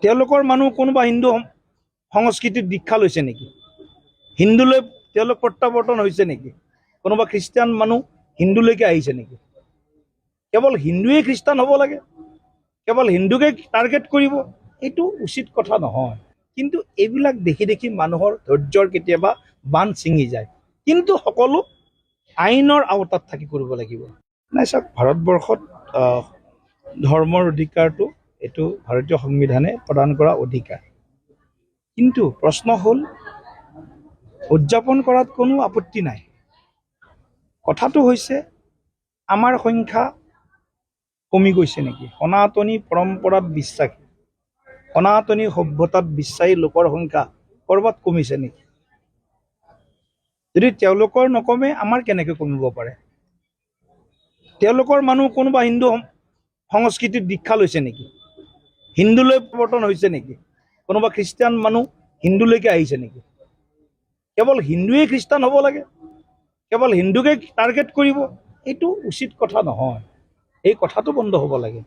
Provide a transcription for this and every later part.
তেওঁলোকৰ মানুহ কোনোবা হিন্দু সংস্কৃতিত দীক্ষা লৈছে নেকি? হিন্দুলৈ তেওঁলোক প্ৰত্যাৱৰ্তন হৈছে নেকি? কোনোবা খ্ৰীষ্টান মানুহ হিন্দুলৈকে আহিছে নেকি? কেৱল হিন্দুৱে খ্ৰীষ্টান হ'ব লাগে, কেৱল হিন্দুকে টাৰ্গেট কৰিব, এইটো উচিত কথা নহয়। কিন্তু এইবিলাক দেখি দেখি মানুহৰ ধৈৰ্যৰ কেতিয়াবা বান্ধ ছিঙি যায়। কিন্তু সকলো আইনৰ আওতাত থাকি কৰিব লাগিব। নাই চাওক, ভাৰতবৰ্ষত ধৰ্মৰ অধিকাৰটো এইটো ভাৰতীয় সংবিধানে প্ৰদান কৰা অধিকাৰ। কিন্তু প্ৰশ্ন হ'ল, উদযাপন কৰাত কোনো আপত্তি নাই। কথাটো হৈছে আমাৰ সংখ্যা কমি গৈছে নেকি? সনাতনী পৰম্পৰাত বিশ্বাসী, সনাতনী সভ্যতাত বিশ্বাসী লোকৰ সংখ্যা ক'ৰবাত কমিছে নেকি? যদি তেওঁলোকৰ নকমে, আমাৰ কেনেকৈ কমিব পাৰে? তেওঁলোকৰ মানুহ কোনোবা হিন্দু সংস্কৃতিত দীক্ষা লৈছে নেকি? হিন্দুলৈ পৰিৱৰ্তন হৈছে নেকি? কোনোবা খ্ৰীষ্টান মানুহ হিন্দুলৈকে আহিছে নেকি? কেৱল হিন্দুৱে খ্ৰীষ্টান হ'ব লাগে, কেৱল হিন্দুকে টাৰ্গেট কৰিব, এইটো উচিত কথা নহয়। এই কথাটো বন্ধ হ'ব লাগে।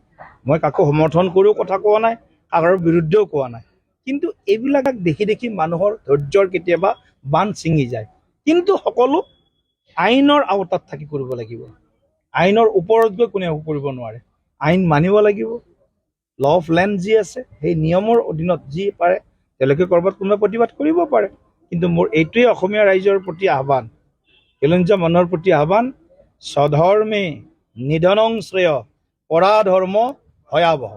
মই কাকো সমৰ্থন কৰিও কথা কোৱা নাই, কাৰো বিৰুদ্ধেও কোৱা নাই। কিন্তু এইবিলাক দেখি দেখি মানুহৰ ধৈৰ্যৰ কেতিয়াবা বান্ধ ছিঙি যায়। কিন্তু সকলো আইনৰ আওতাত থাকি কৰিব লাগিব। আইনৰ ওপৰত গৈ কোনেও কৰিব নোৱাৰে। আইন মানিব লাগিব। ল অফ লেণ্ড যি আছে, সেই নিয়মৰ অধীনত যি পাৰে তেওঁলোকে ক'ৰবাত কোনোবা প্ৰতিবাদ কৰিব পাৰে। কিন্তু মোৰ এইটোৱে অসমীয়া ৰাইজৰ প্ৰতি আহ্বান, খিলঞ্জীয়া মানুহৰ প্ৰতি আহ্বান, স্বধৰ্মে নিধনং শ্ৰেয়, পৰাধৰ্ম ভয়াৱহ।